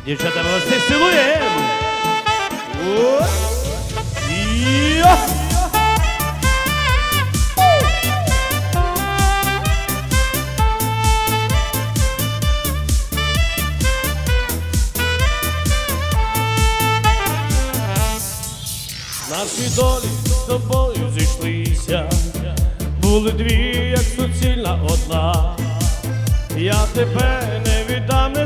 Дівчата, ми вас всіх цілуємо! О! Йо! Наші долі з тобою зійшлися, були дві, як суцільна одна. Я тебе не віддам, не